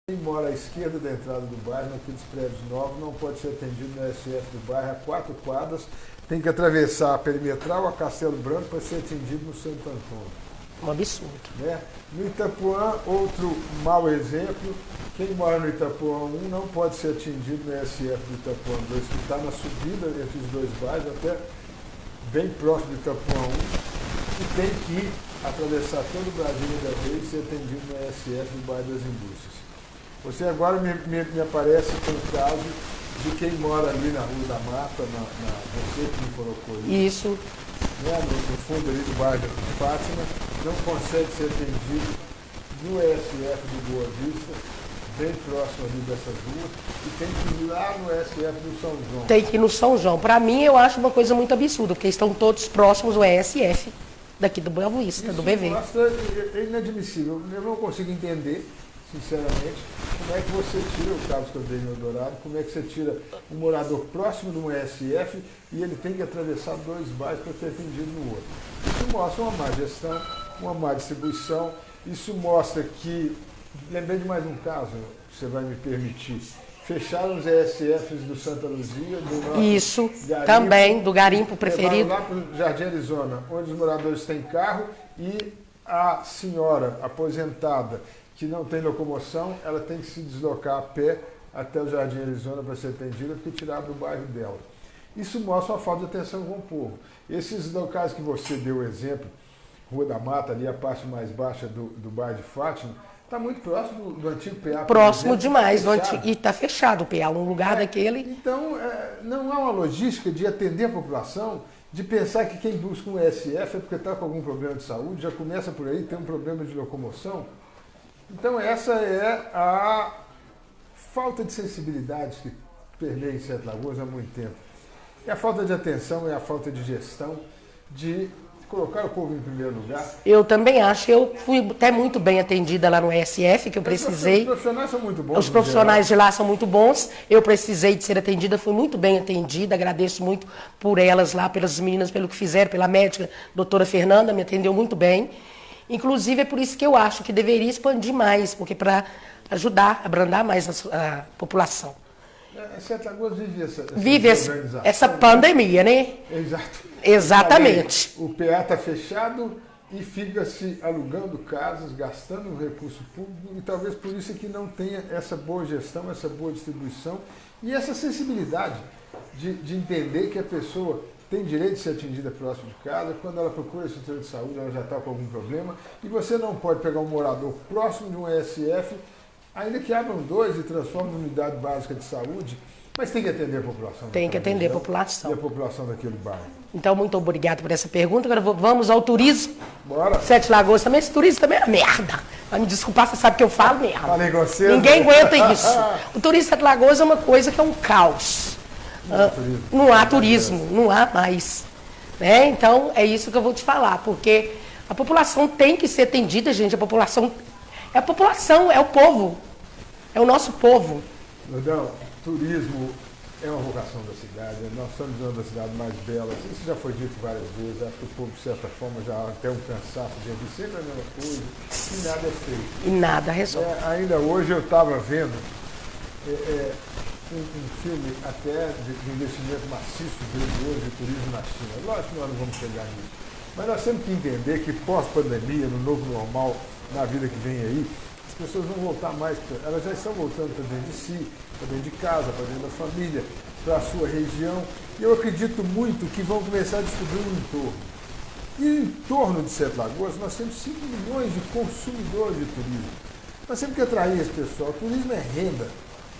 Quem mora à esquerda da entrada do bairro, naqueles prédios novos, não pode ser atendido no SF do bairro a 4 quadras, tem que atravessar a Perimetral, a Castelo Branco para ser atendido no Santo Antônio. Um absurdo. Né? No Itapuã, outro mau exemplo, quem mora no Itapuã 1 não pode ser atendido no SF do Itapuã 2, que está na subida entre os dois bairros, até bem próximo do Itapuã 1, e tem que atravessar todo o Brasil da vez e ser atendido no SF do bairro das Indústrias. Você agora me aparece com o caso de quem mora ali na Rua da Mata, você que me colocou isso. Né, no fundo ali do bairro de Fátima, não consegue ser atendido no SF do Boa Vista, bem próximo ali dessas ruas, e tem que ir lá no SF do São João. Tem que ir no São João. Para mim, eu acho uma coisa muito absurda, porque estão todos próximos do SF daqui do Boa Vista, isso do BV. É inadmissível. Eu não consigo entender, sinceramente, como é que você tira o Carlos Cordeiro Eldorado, como é que você tira um morador próximo de um SF e ele tem que atravessar 2 bairros para ser atendido no outro. Isso mostra uma má gestão, uma má distribuição, isso mostra que, lembrei de mais um caso, você vai me permitir, fecharam os ESFs do Santa Luzia, do nosso isso, garimpo, também, do garimpo preferido. lá para o Jardim Arizona, onde os moradores têm carro e a senhora aposentada que não tem locomoção, ela tem que se deslocar a pé até o Jardim Arizona para ser atendida, porque tiraram do bairro dela. Isso mostra uma falta de atenção com o povo. Esses locais que você deu o exemplo, Rua da Mata, ali a parte mais baixa do bairro de Fátima, está muito próximo do antigo PA. Próximo demais, e está fechado o PA, um lugar daquele. Então, não há uma logística de atender a população, de pensar que quem busca um SF é porque está com algum problema de saúde, já começa por aí, tem um problema de locomoção. Então, essa é a falta de sensibilidade que permeia em Sete Lagoas há muito tempo. É a falta de atenção, é a falta de gestão, de colocar o povo em primeiro lugar. Eu também acho. Eu fui até muito bem atendida lá no SF, que eu precisei. Os profissionais são muito bons. Os profissionais de lá são muito bons. Eu precisei de ser atendida, fui muito bem atendida. Agradeço muito por elas lá, pelas meninas, pelo que fizeram, pela médica, doutora Fernanda, me atendeu muito bem. Inclusive, é por isso que eu acho que deveria expandir mais, porque para ajudar, abrandar mais a população. Sete Lagoas vive essa pandemia, né? Exato. Exatamente. O PA está fechado e fica se alugando casas, gastando recurso público, e talvez por isso é que não tenha essa boa gestão, essa boa distribuição e essa sensibilidade de entender que a pessoa tem direito de ser atendida próximo de casa, quando ela procura a estrutura de saúde, ela já está com algum problema, e você não pode pegar um morador próximo de um ESF, ainda que abram 2 e transformem em unidade básica de saúde, mas tem que atender a população. Tem que atender a população. E a população daquele bairro. Então, muito obrigado por essa pergunta. Agora vamos ao turismo. Bora. Sete Lagoas também. Esse turismo também é merda. Vai me desculpar, você sabe que eu falo merda. Falei com você. Ninguém aguenta isso. O turismo de Sete Lagoas é uma coisa que é um caos. Não há turismo, não há mais. Né? Então, é isso que eu vou te falar, porque a população tem que ser atendida, gente. A população, é o povo. É o nosso povo. Nordão, turismo é uma vocação da cidade. Nós estamos uma das cidades mais belas. Isso já foi dito várias vezes. Acho que o povo, de certa forma, já tem um cansaço de ouvir sempre a mesma coisa. E nada é feito. E nada resolve. Ainda hoje eu estava vendo um filme até de investimento maciço hoje de turismo na China. Lógico que nós não vamos chegar nisso. Mas nós temos que entender que pós-pandemia, no novo normal, na vida que vem aí, as pessoas vão voltar mais, elas já estão voltando para dentro de si, para dentro de casa, para dentro da família, para a sua região. E eu acredito muito que vão começar a descobrir um entorno. E em torno de Sete Lagoas, nós temos 5 milhões de consumidores de turismo. Nós temos que atrair esse pessoal. O turismo é renda.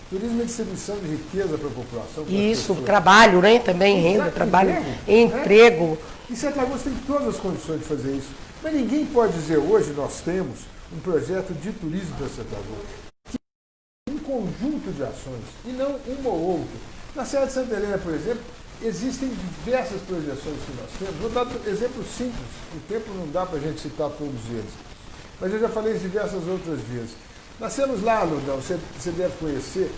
Turismo é distribuição de riqueza para a população. Isso, trabalho, né? Também renda, trabalho, emprego. E Sete Lagoas tem todas as condições de fazer isso. Mas ninguém pode dizer hoje, nós temos um projeto de turismo para Sete Lagoas, que é um conjunto de ações, e não uma ou outra. Na Serra de Santa Helena, por exemplo, existem diversas projeções que nós temos. Vou dar exemplos simples, o tempo não dá para a gente citar todos eles. Mas eu já falei isso diversas outras vezes. Nós temos lá, Lurdão, você deve conhecer,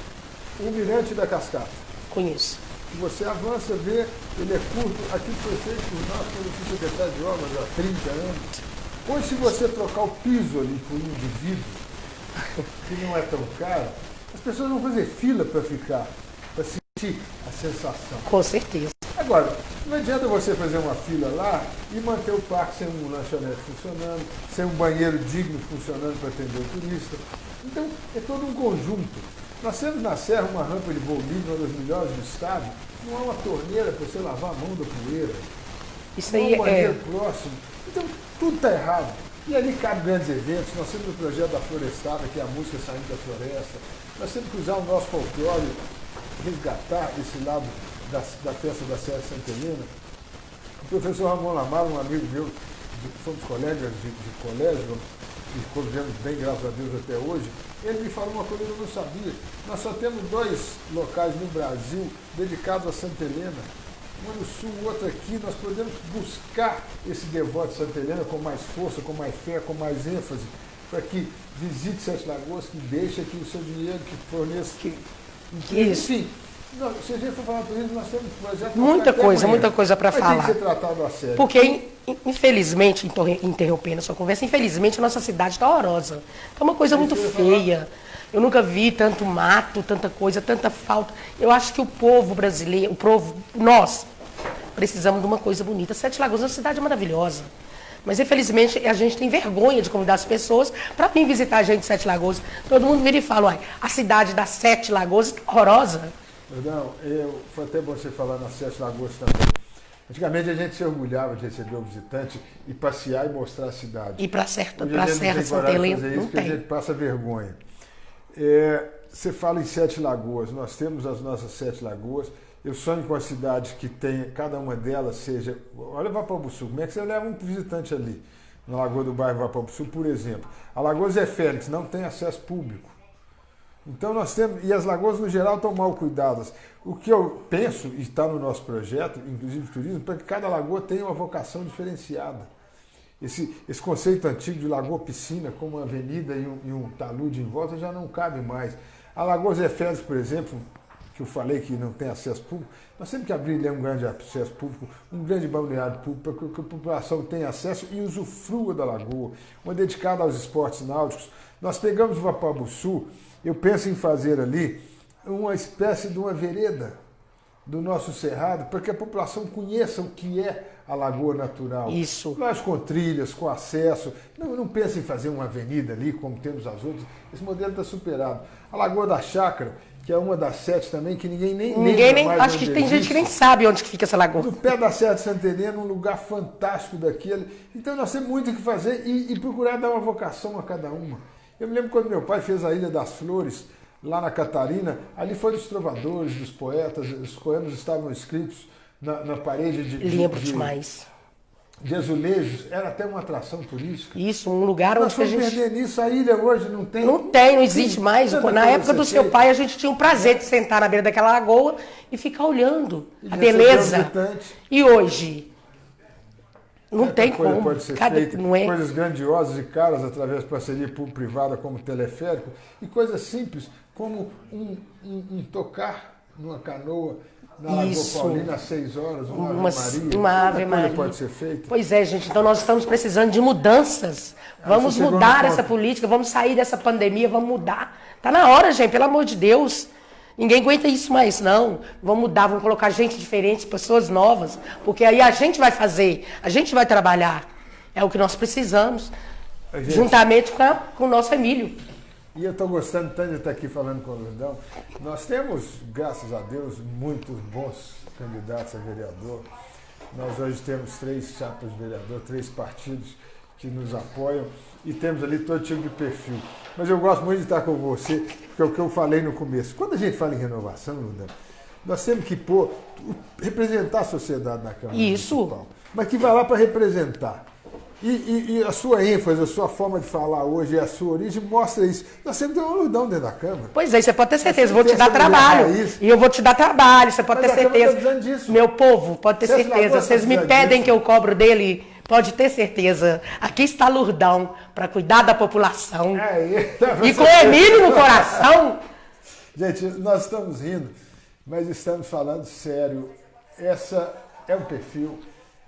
o Mirante da Cascata. Conheço. Você avança, vê, ele é curto. Aquilo foi feito por nós, quando eu fui secretário de obras há 30 anos. Hoje, se você trocar o piso ali por um de vidro, que não é tão caro, as pessoas vão fazer fila para ficar, para sentir a sensação. Com certeza. Agora, não adianta você fazer uma fila lá e manter o parque sem um lanchonete funcionando, sem um banheiro digno funcionando para atender o turista. Então, é todo um conjunto. Nós temos na Serra uma rampa de voo livre, uma das melhores do estado. Não há uma torneira para você lavar a mão da poeira. Isso Não há aí um banheiro próximo. Então, tudo está errado. E ali cabe grandes eventos. Nós temos o projeto da Florestada, que é a música saindo da floresta. Nós temos que usar o nosso folclore, resgatar esse lado da festa da Serra Santa Helena. O professor Ramon Lamar, um amigo meu, fomos colegas de colégio, e convivemos bem, graças a Deus, até hoje, ele me falou uma coisa que eu não sabia. Nós só temos 2 locais no Brasil dedicados a Santa Helena, um no sul, o outro aqui. Nós podemos buscar esse devoto de Santa Helena com mais força, com mais fé, com mais ênfase, para que visite Sete Lagoas, que deixe aqui o seu dinheiro, que forneça. Enfim, se a gente for falar turismo, nós temos projetos. Muita coisa para falar. Tem que ser tratado a sério. Porque, infelizmente, interrompendo a sua conversa, infelizmente a nossa cidade está horrorosa. É uma coisa muito feia. Eu nunca vi tanto mato, tanta coisa, tanta falta. Eu acho que o povo brasileiro, nós, precisamos de uma coisa bonita. Sete Lagoas é uma cidade maravilhosa. Mas, infelizmente, a gente tem vergonha de convidar as pessoas para vir visitar a gente em Sete Lagoas. Todo mundo vira e fala, uai, a cidade das Sete Lagoas está horrorosa. Não, foi até bom você falar nas Sete Lagoas também. Antigamente a gente se orgulhava de receber o visitante e passear e mostrar a cidade. E para a Serra Santa Helena não tem. A gente passa vergonha. Você fala em Sete Lagoas, nós temos as nossas Sete Lagoas. Eu sonho com a cidade que tenha, cada uma delas seja... Olha Vapobuçu, como é que você leva um visitante ali? Na Lagoa do bairro Vapobuçu, por exemplo. A Lagoa Zé Félix não tem acesso público. Então nós temos, e as lagoas no geral estão mal cuidadas. O que eu penso, e está no nosso projeto, inclusive turismo, para que cada lagoa tenha uma vocação diferenciada. Esse conceito antigo de lagoa-piscina, com uma avenida e um talude em volta, já não cabe mais. A Lagoa Zé Félix, por exemplo, que eu falei que não tem acesso público, nós temos que abrir um grande acesso público, um grande balneário público, para que a população tenha acesso e usufrua da lagoa, uma dedicada aos esportes náuticos. Nós pegamos o Vapobuçu. Eu penso em fazer ali uma espécie de uma vereda do nosso cerrado, para que a população conheça o que é a lagoa natural. Isso. Nós com trilhas, com acesso. Não pense em fazer uma avenida ali, como temos as outras. Esse modelo está superado. A Lagoa da Chácara, que é uma das 7 também, que ninguém nem mais acho que tem gente que nem sabe onde que fica essa lagoa. No pé da Serra de Santa Helena, um lugar fantástico daquele. Então nós temos muito o que fazer e procurar dar uma vocação a cada uma. Eu me lembro quando meu pai fez a Ilha das Flores, lá na Catarina, ali foram os trovadores, os poetas, os poemas estavam escritos na parede de azulejos, era até uma atração turística. Isso, um lugar onde a gente... Nós estamos perdendo isso, a ilha hoje não tem... Não existe mais. Na época do seu pai, a gente tinha o prazer de sentar na beira daquela lagoa e ficar olhando a beleza. E hoje... Não tem como. Pode ser feita, coisas grandiosas e caras através de parceria público-privada como teleférico e coisas simples como um tocar numa canoa na Lagoa Paulina às 6 horas, uma Ave Maria. Pode ser feita. Pois é, gente. Então nós estamos precisando de mudanças. Vamos mudar essa política, vamos sair dessa pandemia, vamos mudar. Tá na hora, gente, pelo amor de Deus. Ninguém aguenta isso mais, não. Vamos mudar, vamos colocar gente diferente, pessoas novas, porque aí a gente vai fazer, a gente vai trabalhar. É o que nós precisamos, juntamente com o nosso Emílio. E eu estou gostando tanto de estar aqui falando com o Lundão. Nós temos, graças a Deus, muitos bons candidatos a vereador. Nós hoje temos 3 chapas de vereador, 3 partidos que nos apoiam e temos ali todo tipo de perfil. Mas eu gosto muito de estar com você, porque é o que eu falei no começo. Quando a gente fala em renovação, Lundão, nós temos que representar a sociedade na Câmara Municipal. Mas que vai lá para representar. E a sua ênfase, a sua forma de falar hoje, a sua origem, mostra isso. Nós sempre temos um Lundão dentro da Câmara. Pois é, você pode ter certeza, vou te dar trabalho. E eu vou te dar trabalho, você pode ter certeza. Meu povo, pode ter certeza. Vocês me pedem que eu cobro dele, pode ter certeza. Aqui está Lurdão, para cuidar da população. E com o Emílio no coração. Gente, nós estamos rindo, mas estamos falando sério. Essa é um perfil.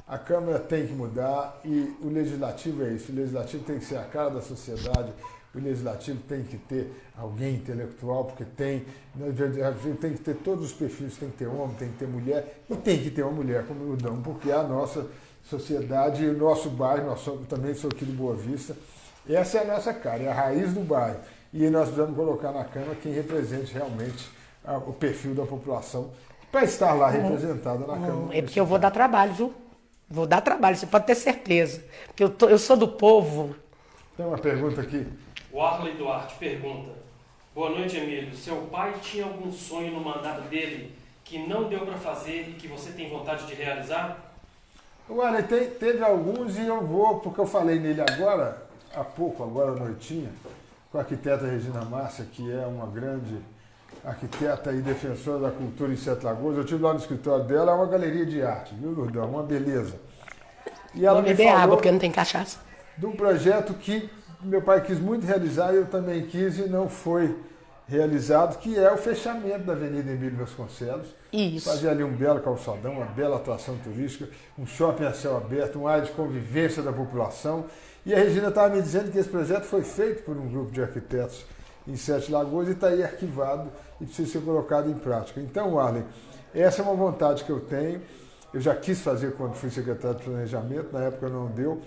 A Câmara tem que mudar e o Legislativo é isso. O Legislativo tem que ser a cara da sociedade, o legislativo tem que ter alguém intelectual, porque tem que ter todos os perfis, tem que ter homem, tem que ter mulher, e tem que ter uma mulher como o Dão, porque a nossa sociedade, o nosso bairro, também sou aqui do Boa Vista, essa é a nossa cara, é a raiz do bairro. E nós precisamos colocar na Câmara quem represente realmente o perfil da população para estar lá representada na Câmara. É porque eu vou dar trabalho, viu? Vou dar trabalho, você pode ter certeza. Porque eu sou do povo. Tem uma pergunta aqui. O Arley Duarte pergunta: boa noite, Emílio. Seu pai tinha algum sonho no mandato dele que não deu para fazer e que você tem vontade de realizar? Olha, teve alguns e eu vou, porque eu falei nele agora, há pouco, agora à noitinha, com a arquiteta Regina Márcia, que é uma grande arquiteta e defensora da cultura em Sete Lagoas. Eu estive lá no escritório dela, é uma galeria de arte, viu, Lourdão? Uma beleza. E ela Vou me beber falou água, porque não tem cachaça. de um projeto que meu pai quis muito realizar e eu também quis e não foi realizado, que é o fechamento da Avenida Emílio Vasconcelos. Isso. Fazer ali um belo calçadão, uma bela atração turística, um shopping a céu aberto, uma área de convivência da população. E a Regina estava me dizendo que esse projeto foi feito por um grupo de arquitetos em Sete Lagoas e está aí arquivado e precisa ser colocado em prática. Então, Arlen, essa é uma vontade que eu tenho. Eu já quis fazer quando fui secretário de Planejamento, na época não deu,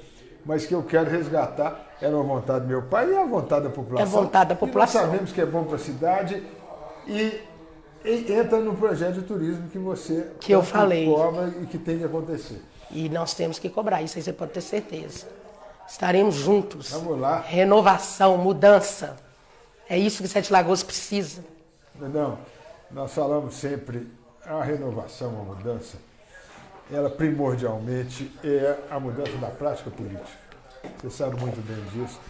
mas que eu quero resgatar. Era uma vontade do meu pai e é a vontade da população. É a vontade da população. E nós sabemos que é bom para a cidade e entra no projeto de turismo que você que eu falei cobra e que tem que acontecer. E nós temos que cobrar, isso aí você pode ter certeza. Estaremos juntos. Vamos lá. Renovação, mudança. É isso que Sete Lagoas precisa. Não, nós falamos sempre a renovação, a mudança, ela primordialmente é a mudança da prática política. Você sabe muito bem disso.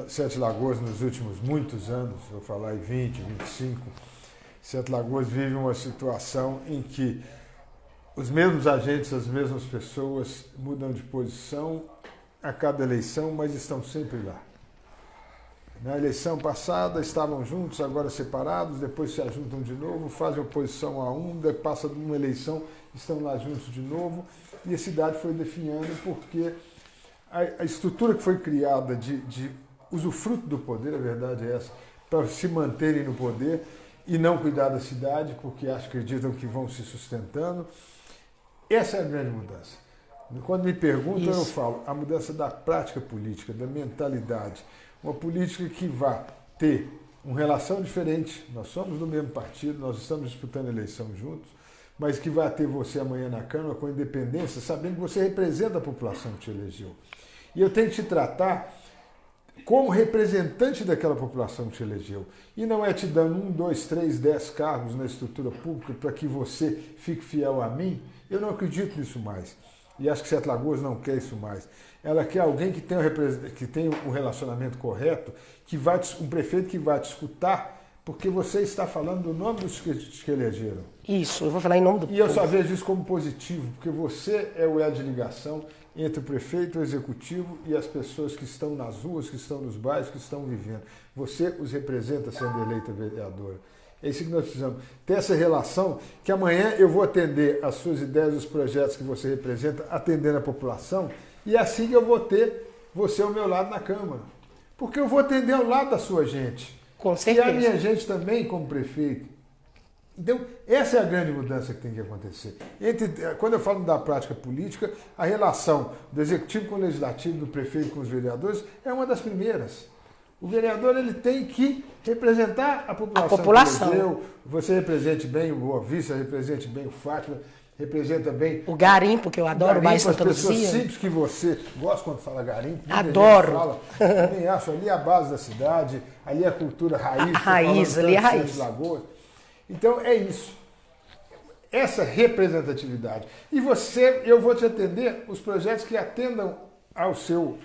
Sete Lagoas, nos últimos muitos anos, vou falar em 20, 25, Sete Lagoas vive uma situação em que os mesmos agentes, as mesmas pessoas mudam de posição a cada eleição, mas estão sempre lá. Na eleição passada estavam juntos, agora separados, depois se ajuntam de novo, fazem oposição a um, passa de uma eleição, estão lá juntos de novo, e a cidade foi definhando porque a estrutura que foi criada de usufruto do poder, a verdade é essa, para se manterem no poder e não cuidar da cidade, porque acreditam que vão se sustentando. Essa é a grande mudança. Quando me perguntam, eu falo, a mudança da prática política, da mentalidade, uma política que vá ter uma relação diferente. Nós somos do mesmo partido, nós estamos disputando a eleição juntos, mas que vai ter você amanhã na Câmara com independência, sabendo que você representa a população que te elegeu. E eu tenho que te tratar como representante daquela população que te elegeu. E não é te dando 1, 2, 3, 10 cargos na estrutura pública para que você fique fiel a mim. Eu não acredito nisso mais. E acho que Sete Lagoas não quer isso mais. Ela quer alguém que tenha um relacionamento correto, um prefeito que vai te escutar, porque você está falando do nome dos que te elegeram. Isso, eu vou falar em nome do povo. E eu só vejo isso como positivo, porque você é o elo de ligação entre o prefeito, o executivo e as pessoas que estão nas ruas, que estão nos bairros, que estão vivendo. Você os representa sendo eleita vereadora. É isso que nós precisamos. Ter essa relação que amanhã eu vou atender as suas ideias, os projetos que você representa, atendendo a população, e é assim que eu vou ter você ao meu lado na Câmara. Porque eu vou atender ao lado da sua gente. Com certeza. E a minha gente também como prefeito. Então, essa é a grande mudança que tem que acontecer. Quando eu falo da prática política, a relação do executivo com o legislativo, do prefeito com os vereadores, é uma das primeiras. O vereador ele tem que representar a população. A população. Você represente bem o Boa Vista, represente bem o Fátima, representa bem o garimpo, que eu adoro, o bairro Santa Luzia. As pessoas simples que você gosta quando fala garimpo. Adoro. Fala, também acho, ali é a base da cidade, ali é a cultura raiz. A raiz, ali é a raiz. Lagoas. Então é isso. Essa representatividade. E eu vou te atender os projetos que atendam ao seu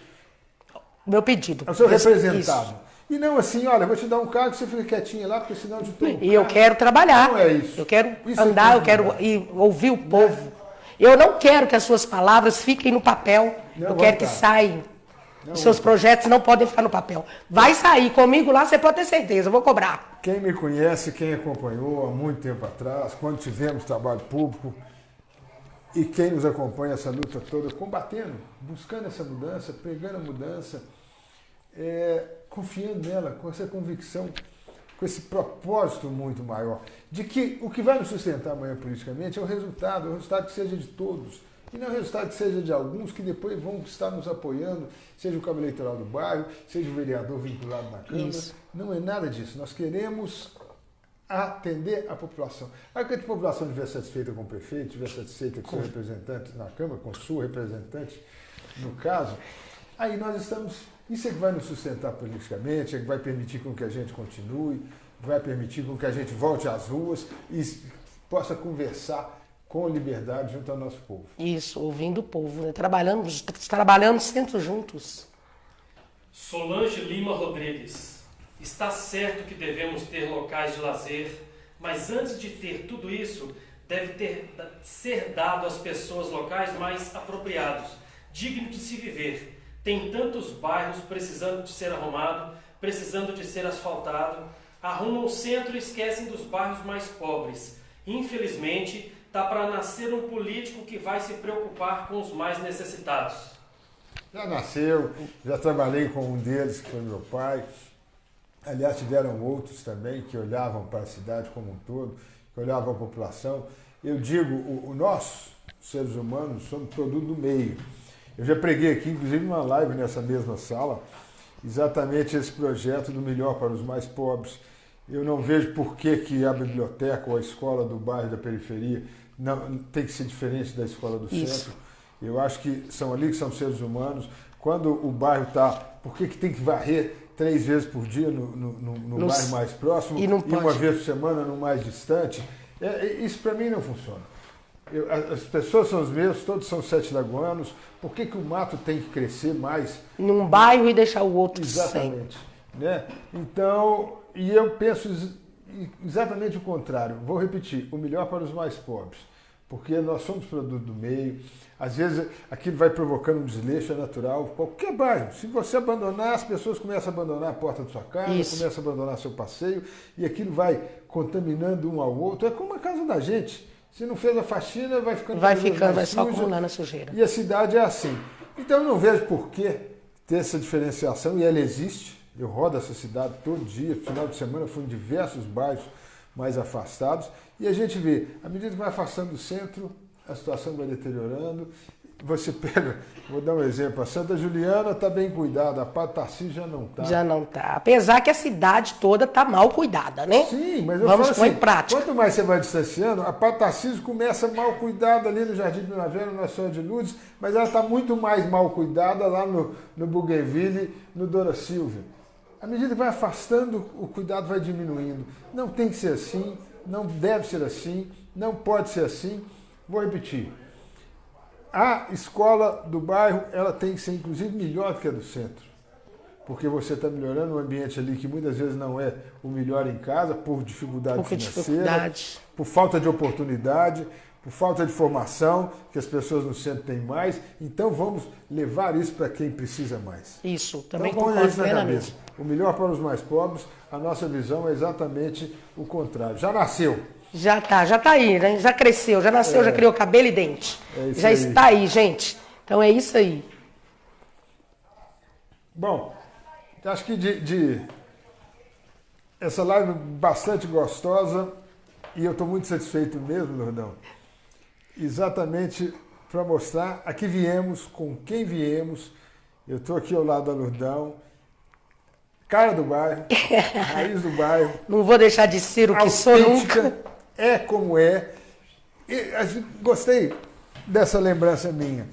meu pedido. Ao seu representado. Isso. E não assim, olha, vou te dar um cargo, você fica quietinho lá, porque senão eu te dou um E eu quero trabalhar. Não é isso. Eu quero isso andar, eu quero ouvir o povo. Eu não quero que as suas palavras fiquem no papel. Eu quero que saiam. Os seus projetos não podem ficar no papel. Vai sair comigo lá, você pode ter certeza, eu vou cobrar. Quem me conhece, quem acompanhou há muito tempo atrás, quando tivemos trabalho público, e quem nos acompanha essa luta toda, combatendo, buscando essa mudança, pregando a mudança, confiando nela, com essa convicção, com esse propósito muito maior, de que o que vai nos sustentar amanhã politicamente é o resultado que seja de todos, e não é o resultado que seja de alguns que depois vão estar nos apoiando, seja o cabo eleitoral do bairro, seja o vereador vinculado na Câmara. Isso. Não é nada disso. Nós queremos atender a população. Aí que a população estiver satisfeita com o prefeito, estiver satisfeita com o seu representante na Câmara, com sua representante, no caso, aí nós estamos... Isso é que vai nos sustentar politicamente, é que vai permitir com que a gente continue, vai permitir com que a gente volte às ruas e possa conversar com liberdade junto ao nosso povo. Isso, ouvindo o povo, né? Trabalhando sempre juntos. Solange Lima Rodrigues. Está certo que devemos ter locais de lazer, mas antes de ter tudo isso, deve ser dado às pessoas locais mais apropriados, digno de se viver. Tem tantos bairros precisando de ser arrumado, precisando de ser asfaltado, arrumam o centro e esquecem dos bairros mais pobres. Infelizmente, está para nascer um político que vai se preocupar com os mais necessitados. Já nasceu, já trabalhei com um deles, que foi meu pai. Aliás, tiveram outros também que olhavam para a cidade como um todo, que olhavam a população. Eu digo, nós, seres humanos, somos produto do meio. Eu já preguei aqui, inclusive, uma live nessa mesma sala, exatamente esse projeto do melhor para os mais pobres. Eu não vejo por que a biblioteca ou a escola do bairro da periferia não tem que ser diferente da escola do centro. Eu acho que são ali que são seres humanos. Quando o bairro está... Por que tem que varrer 3 vezes por dia no bairro mais próximo e uma vez por semana no mais distante? Isso para mim não funciona. As pessoas são os mesmos, todos são 7 lagoanos. Por que o mato tem que crescer mais? Num bairro e deixar o outro sem. Exatamente. Né? Então, e eu penso exatamente o contrário. Vou repetir, o melhor para os mais pobres. Porque nós somos produto do meio. Às vezes aquilo vai provocando um desleixo, é natural. Qualquer bairro. Se você abandonar, as pessoas começam a abandonar a porta da sua casa, começam a abandonar seu passeio, e aquilo vai contaminando um ao outro. É como a casa da gente. Se não fez a faxina, vai ficando vai só acumulando a sujeira. E a cidade é assim. Então eu não vejo por que ter essa diferenciação, e ela existe. Eu rodo essa cidade todo dia, final de semana eu fui em diversos bairros mais afastados, e a gente vê, à medida que vai afastando do centro, a situação vai deteriorando. Você pega, vou dar um exemplo, a Santa Juliana está bem cuidada, a Padre Tarcísio já não está. Já não está. Apesar que a cidade toda está mal cuidada, né? Sim, mas eu Vamos falo pôr assim, em prática. Quanto mais você vai distanciando, a Padre Tarcísio começa mal cuidada ali no Jardim Primavera, no Nossa Senhora de Lourdes, mas ela está muito mais mal cuidada lá no Bougainville, no Dora Silva. À medida que vai afastando, o cuidado vai diminuindo. Não tem que ser assim, não deve ser assim, não pode ser assim. Vou repetir. A escola do bairro, ela tem que ser inclusive melhor do que a do centro. Porque você está melhorando um ambiente ali que muitas vezes não é o melhor em casa, por dificuldade financeira, por falta de oportunidade, por falta de formação, que as pessoas no centro têm mais. Então vamos levar isso para quem precisa mais. Isso, também então, concordo plenamente. O melhor para os mais pobres, a nossa visão é exatamente o contrário. Já nasceu. Já tá aí, né? Já cresceu, já nasceu, já criou cabelo e dente. Já aí. Está aí, gente. Então é isso aí. Bom, acho que essa live bastante gostosa, e eu estou muito satisfeito mesmo, Lourdão, exatamente para mostrar a que viemos, com quem viemos. Eu estou aqui ao lado da Lourdão, cara do bairro, raiz do bairro. Não vou deixar de ser o que sou nunca. É como é. E gostei dessa lembrança minha.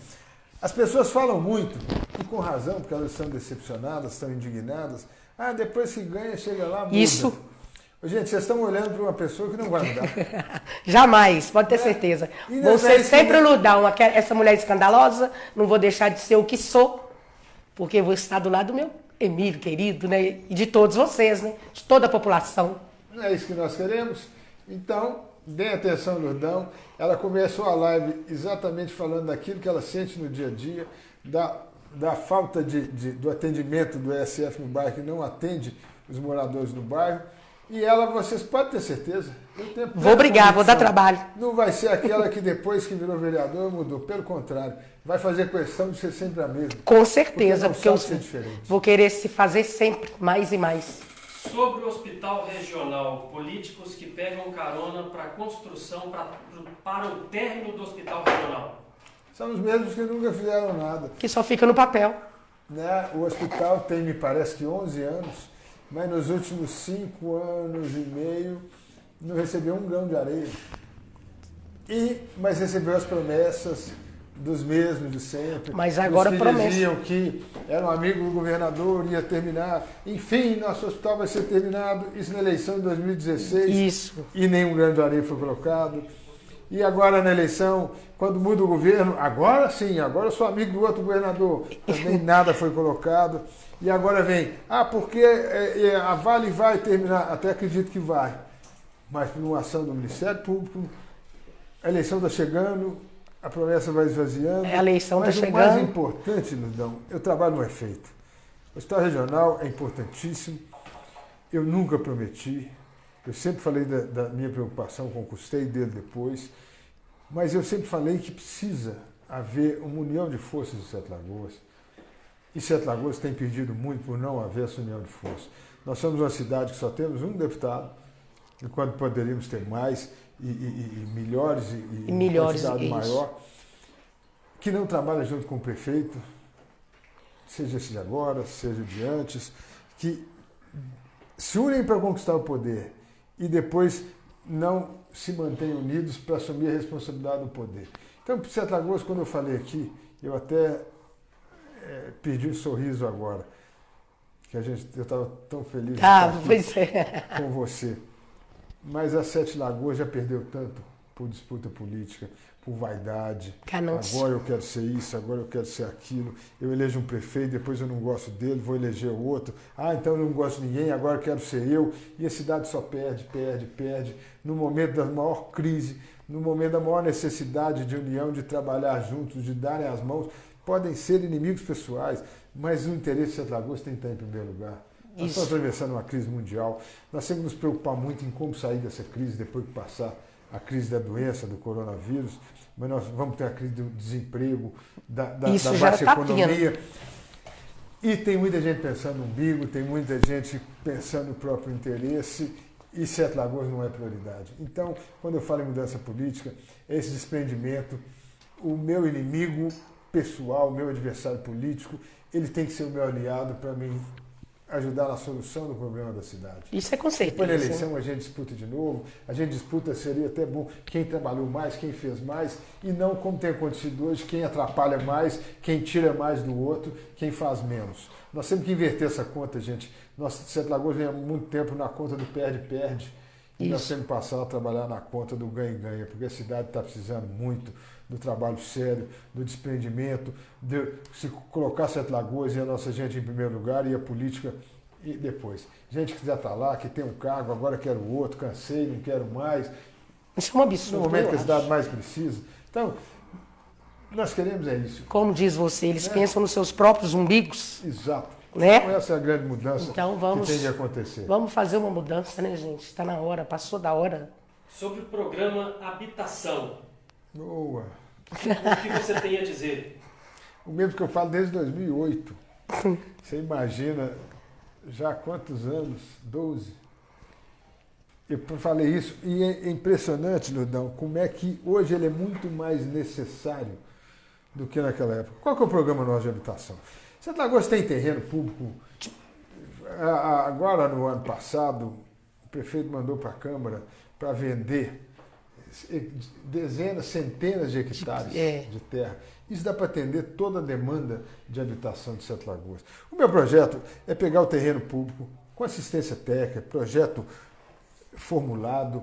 As pessoas falam muito, e com razão, porque elas estão decepcionadas, estão indignadas. Ah, depois que ganha, chega lá, muda. Isso. Gente, vocês estão olhando para uma pessoa que não vai mudar. Jamais, pode ter certeza. Vou ser sempre Lourdão, essa mulher escandalosa, não vou deixar de ser o que sou, porque vou estar do lado do meu Emílio, querido, né? E de todos vocês, né? De toda a população. Não é isso que nós queremos? Então, dê atenção, Lourdão. Ela começou a live exatamente falando daquilo que ela sente no dia a dia, da falta do atendimento do ESF no bairro, que não atende os moradores do bairro. E ela, vocês podem ter certeza. Vou brigar, vou dar trabalho. Não vai ser aquela que depois que virou vereador mudou. Pelo contrário, vai fazer questão de ser sempre a mesma. Com certeza, porque eu vou querer se fazer sempre mais e mais. Sobre o hospital regional, políticos que pegam carona para a construção, para o término do hospital regional. São os mesmos que nunca fizeram nada. Que só fica no papel. Né? O hospital tem, me parece que 11 anos, mas nos últimos 5 anos e meio não recebeu um grão de areia. Mas recebeu as promessas dos mesmos de sempre. Mas agora que promessa. diziam que era um amigo do governador, ia terminar. Enfim, nosso hospital vai ser terminado. Isso na eleição de 2016. Isso. E nenhum grão de areia foi colocado. E agora na eleição, quando muda o governo, agora sim, agora eu sou amigo do outro governador. Também nada foi colocado. E agora vem, porque a Vale vai terminar, até acredito que vai. Mas por uma ação do Ministério Público, a eleição está chegando, a promessa vai esvaziando. A eleição está chegando. Mas o mais importante, Ludão, eu trabalho no efeito. O hospital regional é importantíssimo. Eu nunca prometi. Eu sempre falei da minha preocupação com o custeio dele depois. Mas eu sempre falei que precisa haver uma união de forças em Sete Lagoas. E Sete Lagoas tem perdido muito por não haver essa união de forças. Nós somos uma cidade que só temos um deputado, enquanto poderíamos ter mais e melhores e melhores, uma quantidade maior, que não trabalha junto com o prefeito, seja esse de agora, seja de antes, que se unem para conquistar o poder e depois não se mantêm unidos para assumir a responsabilidade do poder. Então, para Sete Lagoas, quando eu falei aqui, eu até perdi um sorriso agora, que eu estava tão feliz de estar aqui com você. Mas a Sete Lagoas já perdeu tanto por disputa política, por vaidade. Agora eu quero ser isso, agora eu quero ser aquilo. Eu elejo um prefeito, depois eu não gosto dele, vou eleger o outro. Então eu não gosto de ninguém, agora eu quero ser eu. E a cidade só perde, perde, perde. No momento da maior crise, no momento da maior necessidade de união, de trabalhar juntos, de darem as mãos. Podem ser inimigos pessoais, mas o interesse de Sete Lagoas tem que estar em primeiro lugar. Nós estamos atravessando uma crise mundial. Nós temos que nos preocupar muito em como sair dessa crise depois que passar a crise da doença, do coronavírus. Mas nós vamos ter a crise do desemprego, da baixa economia. E tem muita gente pensando no umbigo, tem muita gente pensando no próprio interesse. E Sete Lagoas não é prioridade. Então, quando eu falo em mudança política, esse desprendimento, o meu inimigo pessoal, o meu adversário político, ele tem que ser o meu aliado para mim ajudar na solução do problema da cidade. Isso é com certeza. Depois da eleição a gente disputa de novo, a gente disputa, seria até bom quem trabalhou mais, quem fez mais, e não como tem acontecido hoje, quem atrapalha mais, quem tira mais do outro, quem faz menos. Nós temos que inverter essa conta, gente. Nós, Sete Lagoas, vem há muito tempo na conta do perde-perde, e nós temos que passar a trabalhar na conta do ganha-ganha, porque a cidade está precisando muito do trabalho sério, do desprendimento, de se colocar Sete Lagoas e a nossa gente em primeiro lugar e a política e depois. Gente que já está lá, que tem um cargo, agora quero outro, cansei, não quero mais. Isso é um absurdo. No momento que a cidade mais precisa. Então, nós queremos isso. Como diz você, eles pensam nos seus próprios umbigos. Exato. Né? Então essa é a grande mudança que tem de acontecer. Vamos fazer uma mudança, né, gente? Está na hora, passou da hora. Sobre o programa Habitação. Boa. O que você tem a dizer? O mesmo que eu falo desde 2008. Você imagina já há quantos anos? 12. Eu falei isso e é impressionante, Ludão, como é que hoje ele é muito mais necessário do que naquela época. Qual que é o programa nosso de habitação? Sete Lagoas tem terreno público. Agora, no ano passado, o prefeito mandou para a Câmara para vender dezenas, centenas de hectares de terra. Isso dá para atender toda a demanda de habitação de Sete Lagoas. O meu projeto é pegar o terreno público com assistência técnica, projeto formulado,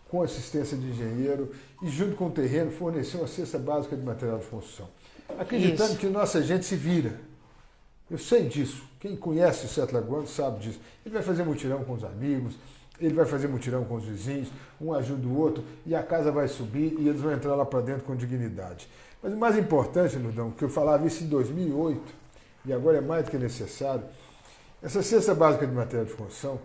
com assistência de engenheiro e, junto com o terreno, fornecer uma cesta básica de material de construção. Acreditando que nossa gente se vira. Eu sei disso. Quem conhece o Sete Lagoas sabe disso. Ele vai fazer mutirão com os amigos, ele vai fazer mutirão com os vizinhos, um ajuda o outro, e a casa vai subir e eles vão entrar lá para dentro com dignidade. Mas o mais importante, Ludão, que eu falava isso em 2008, e agora é mais do que necessário, essa cesta básica de material de construção,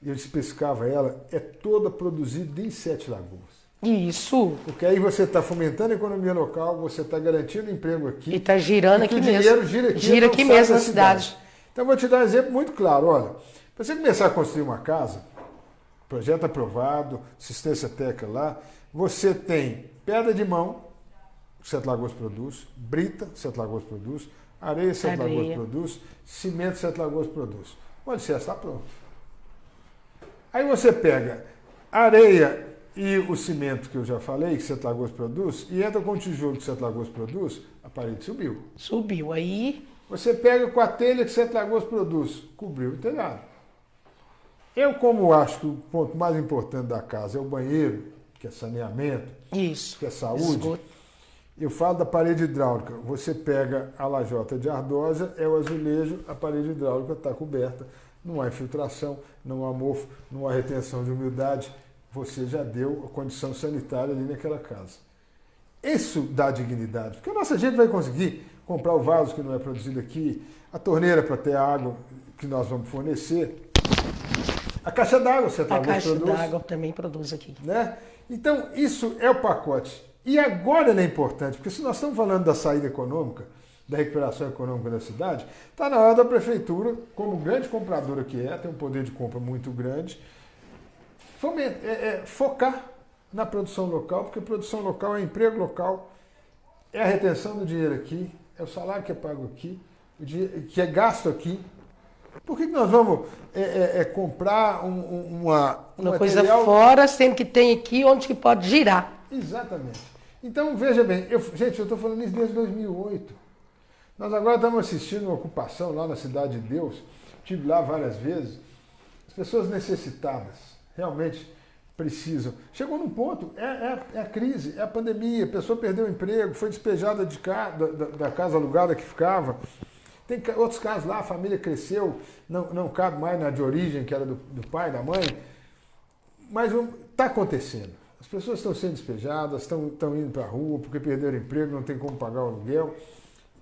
eu especificava ela, é toda produzida em Sete Lagoas. Isso. Porque aí você está fomentando a economia local, você está garantindo emprego aqui. E está girando aqui o mesmo. dinheiro gira aqui mesmo na cidade. Então, eu vou te dar um exemplo muito claro. Olha, para você começar a construir uma casa, projeto aprovado, assistência técnica lá, você tem pedra de mão, Sete Lagoas produz, brita, Sete Lagoas produz, areia, Sete Lagoas produz, cimento, Sete Lagoas produz. O alicerce está pronto. Aí você pega areia e o cimento que eu já falei, que Sete Lagoas produz, e entra com o tijolo que Sete Lagoas produz, a parede subiu. Subiu. Aí você pega com a telha que Sete Lagoas produz, cobriu o telhado. Eu, como acho que o ponto mais importante da casa é o banheiro, que é saneamento, isso, que é saúde, esgoto. Eu falo da parede hidráulica. Você pega a lajota de ardosa, é o azulejo, a parede hidráulica está coberta. Não há infiltração, não há mofo, não há retenção de umidade. Você já deu a condição sanitária ali naquela casa. Isso dá dignidade, porque a nossa gente vai conseguir comprar o vaso que não é produzido aqui, a torneira para ter a água que nós vamos fornecer, a caixa d'água você produz. A caixa d'água também produz aqui. Né? Então, isso é o pacote. E agora ele é importante, porque se nós estamos falando da saída econômica, da recuperação econômica da cidade, está na hora da prefeitura, como grande compradora que é, tem um poder de compra muito grande, focar na produção local, porque produção local é emprego local, é a retenção do dinheiro aqui, é o salário que é pago aqui, o dinheiro que é gasto aqui. Por que nós vamos comprar uma coisa fora, sendo que tem aqui onde que pode girar? Exatamente. Então, veja bem, gente, eu estou falando isso desde 2008. Nós agora estamos assistindo uma ocupação lá na Cidade de Deus, estive lá várias vezes, as pessoas necessitadas, realmente precisam. Chegou num ponto, é a crise, é a pandemia, a pessoa perdeu o emprego, foi despejada da casa alugada que ficava. Tem outros casos lá, a família cresceu, não cabe mais na de origem, que era do pai, da mãe, mas está acontecendo. As pessoas estão sendo despejadas, estão indo para a rua porque perderam emprego, não tem como pagar o aluguel.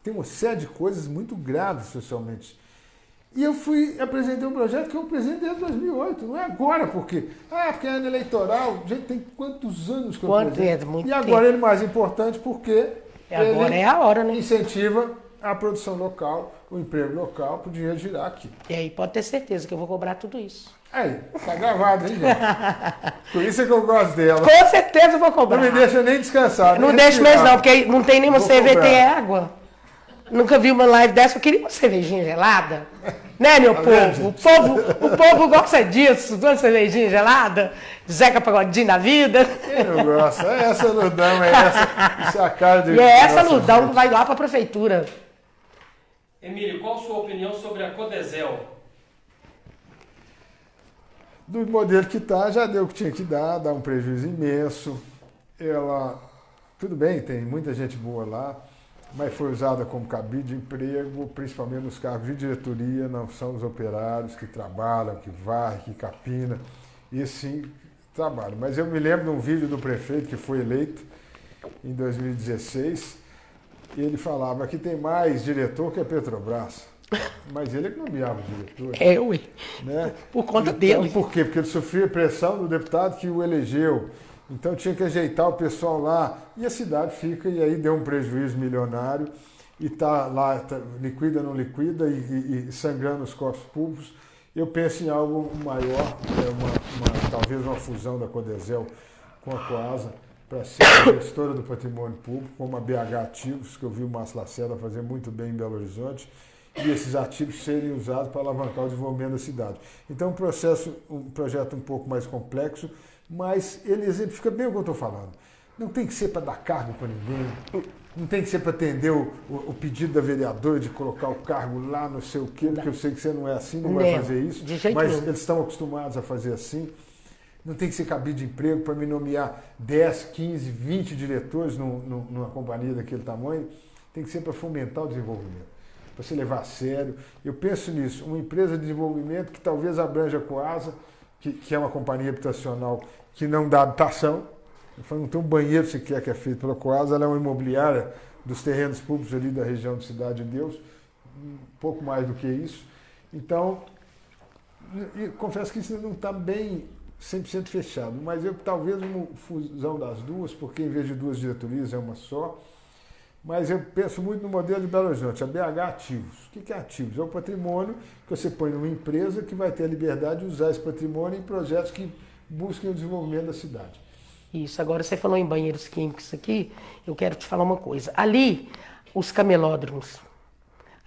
Tem uma série de coisas muito graves socialmente. E eu apresentei um projeto que eu apresentei desde 2008, não é agora, porque é ano eleitoral, gente, tem quantos anos que eu apresento? E agora ele é mais importante porque agora é a hora, né? Incentiva a produção local, o emprego local, para o dinheiro girar aqui. E aí pode ter certeza que eu vou cobrar tudo isso. Aí, tá gravado, hein, gente? Por isso é que eu gosto dela. Com certeza eu vou cobrar. Não me deixa nem descansar. Não deixa mesmo não, porque não tem nenhuma cerveja, tem água. Nunca vi uma live dessa, eu queria uma cervejinha gelada. Né, meu povo? O povo gosta disso, de uma cervejinha gelada, Zeca Pagodinho da vida. Quem não gosta? É essa Ludão, isso é a cara de... E é essa Ludão que vai lá para a prefeitura. Emílio, qual a sua opinião sobre a Codesel? Do modelo que está, já deu o que tinha que dar, dá um prejuízo imenso. Ela, tudo bem, tem muita gente boa lá, mas foi usada como cabide de emprego, principalmente nos cargos de diretoria, não são os operários que trabalham, que varrem, que capinam, e sim trabalham. Mas eu me lembro de um vídeo do prefeito que foi eleito em 2016, e ele falava que tem mais diretor que a Petrobras. Mas ele é que nomeava o diretor. Ué. Né? Por conta dele. Por quê? Porque ele sofria pressão do deputado que o elegeu. Então tinha que ajeitar o pessoal lá. E a cidade fica, e aí deu um prejuízo milionário. E está lá, liquida, não liquida, e sangrando os cofres públicos. Eu penso em algo maior, talvez uma fusão da Codesel com a Coasa, para ser a gestora do patrimônio público, como a BH Ativos, que eu vi o Márcio Lacerda fazer muito bem em Belo Horizonte, e esses ativos serem usados para alavancar o desenvolvimento da cidade. Então, um projeto um pouco mais complexo, mas ele exemplifica bem o que eu estou falando. Não tem que ser para dar cargo para ninguém, não tem que ser para atender o pedido da vereadora de colocar o cargo lá, não sei o quê, porque eu sei que você não é assim, não vai fazer isso, mas eles estão acostumados a fazer assim. Não tem que ser cabide de emprego para me nomear 10, 15, 20 diretores numa companhia daquele tamanho. Tem que ser para fomentar o desenvolvimento, para se levar a sério. Eu penso nisso, uma empresa de desenvolvimento que talvez abranja a Coasa, que é uma companhia habitacional que não dá habitação. Não tem um banheiro sequer que é feito pela Coasa, ela é uma imobiliária dos terrenos públicos ali da região de Cidade de Deus, um pouco mais do que isso. Então, E confesso que isso não está bem 100% fechado, mas talvez uma fusão das duas, porque em vez de duas diretorias é uma só. Mas eu penso muito no modelo de Belo Horizonte, a BH Ativos. O que é ativos? É o patrimônio que você põe numa empresa que vai ter a liberdade de usar esse patrimônio em projetos que busquem o desenvolvimento da cidade. Isso, agora você falou em banheiros químicos aqui, eu quero te falar uma coisa. Ali, os camelódromos,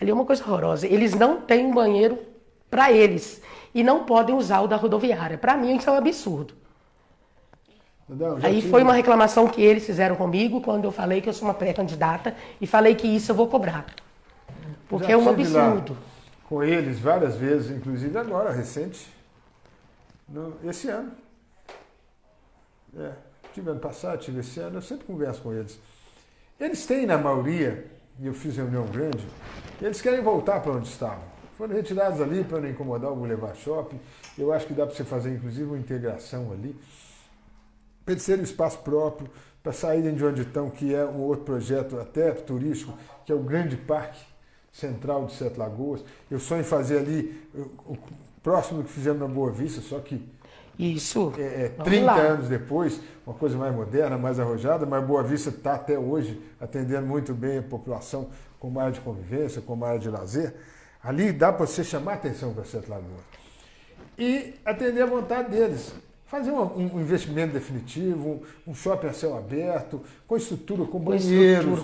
ali é uma coisa horrorosa. Eles não têm um banheiro para eles e não podem usar o da rodoviária. Para mim, isso é um absurdo. Não, aí foi uma reclamação que eles fizeram comigo quando eu falei que eu sou uma pré-candidata e falei que isso eu vou cobrar. Porque é um absurdo. Com eles várias vezes, inclusive agora, recente, esse ano. Tive ano passado, tive esse ano, eu sempre converso com eles. Eles têm, na maioria, e eu fiz reunião grande, eles querem voltar para onde estavam. Foram retirados ali para não incomodar o Boulevard Shopping. Eu acho que dá para você fazer, inclusive, uma integração ali. Para eles terem um espaço próprio, para saírem de onde estão, que é um outro projeto até turístico, que é o Grande Parque Central de Sete Lagoas. Eu sonho em fazer ali o próximo que fizemos na Boa Vista, só que isso. 30 anos depois, uma coisa mais moderna, mais arrojada, mas Boa Vista está até hoje atendendo muito bem a população com uma área de convivência, com uma área de lazer. Ali dá para você chamar a atenção para Sete Lagoas. E atender a vontade deles. Fazer um investimento definitivo, um shopping a céu aberto, com estrutura, com banheiros,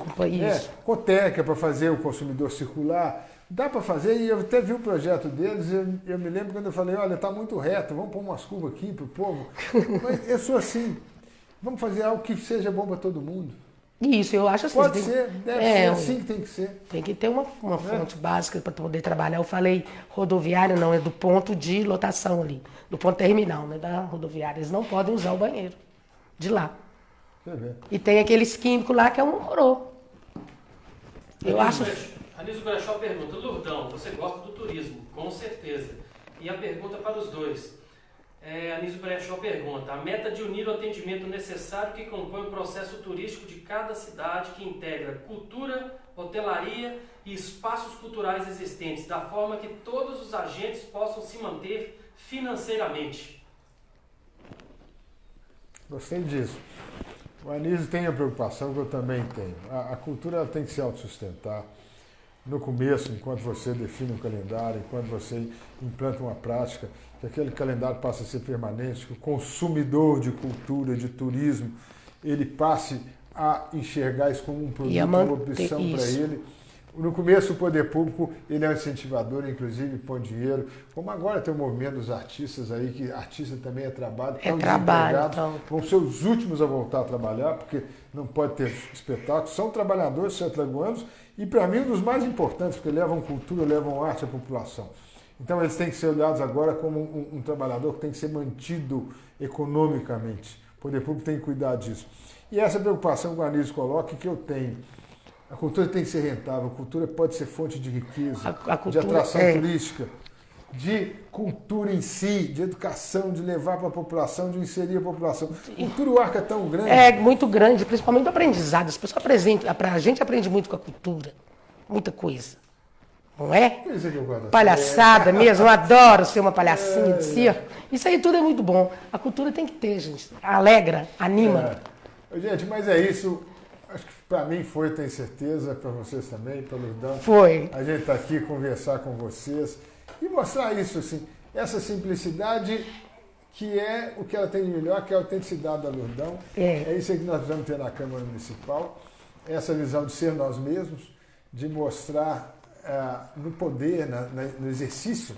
com técnica para fazer o consumidor circular. Dá para fazer, e eu até vi o projeto deles, eu me lembro quando eu falei, olha, está muito reto, vamos pôr umas curvas aqui para o povo. Mas eu sou assim, vamos fazer algo que seja bom para todo mundo. Isso, eu acho assim. Pode ser, deve ser assim que tem que ser. Tem que ter uma fonte básica para poder trabalhar. Eu falei rodoviário, não, é do ponto de lotação ali, do ponto terminal, né, da rodoviária. Eles não podem usar o banheiro de lá. E tem aqueles químicos lá que é um horror. Eu acho... Anísio Brechó pergunta, Lurdão, você gosta do turismo? Com certeza. E a pergunta para os dois. Anísio Brechó pergunta, a meta de unir o atendimento necessário que compõe o processo turístico de cada cidade que integra cultura, hotelaria e espaços culturais existentes, da forma que todos os agentes possam se manter financeiramente. Gostei disso. O Anísio tem a preocupação que eu também tenho. A cultura ela tem que se autossustentar. No começo, enquanto você define um calendário, enquanto você implanta uma prática, que aquele calendário passe a ser permanente, que o consumidor de cultura, de turismo, ele passe a enxergar isso como um produto, uma opção para ele. No começo, o poder público, ele é um incentivador, inclusive põe dinheiro. Como agora tem o movimento dos artistas aí, que artista também é trabalho, vão ser os últimos a voltar a trabalhar, porque não pode ter espetáculo. São trabalhadores sete-lagoanos e, para mim, um dos mais importantes, porque levam cultura, levam arte à população. Então, eles têm que ser olhados agora como um trabalhador que tem que ser mantido economicamente. O poder público tem que cuidar disso. E essa preocupação que o Anísio coloca, que eu tenho. A cultura tem que ser rentável, a cultura pode ser fonte de riqueza, de atração turística, de cultura em si, de educação, de levar para a população, de inserir a população. Cultura, o arco é tão grande. É muito grande, principalmente o aprendizado. As pessoas a gente aprende muito com a cultura, muita coisa. Não é? Coisa que eu gosto. Palhaçada mesmo, eu adoro ser uma palhacinha de circo. Isso aí tudo é muito bom. A cultura tem que ter, gente. Alegra, anima. Gente, mas é isso. Acho que para mim foi, tenho certeza, para vocês também, para o Lurdão. Foi. A gente está aqui conversar com vocês e mostrar isso, assim, essa simplicidade que é o que ela tem de melhor, que é a autenticidade da Lurdão. É isso que nós vamos ter na Câmara Municipal, essa visão de ser nós mesmos, de mostrar no poder, no exercício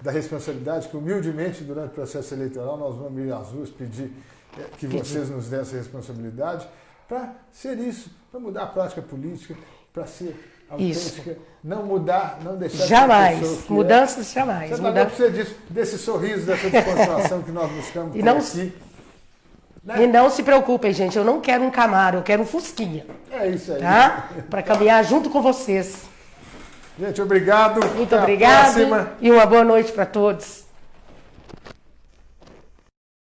da responsabilidade, que humildemente durante o processo eleitoral nós vamos ir às ruas pedir que vocês nos dêem essa responsabilidade, para ser isso, para mudar a prática política, para ser autêntica, não mudar, não deixar jamais. de ser pessoa Mudanças jamais. Você não precisa disso, desse sorriso, dessa descontração que nós buscamos aqui. Né? E não se preocupem, gente, eu não quero um Camaro, eu quero um Fusquinha. É isso aí. Tá? Para caminhar junto com vocês. Gente, obrigado. Muito obrigado. E uma boa noite para todos.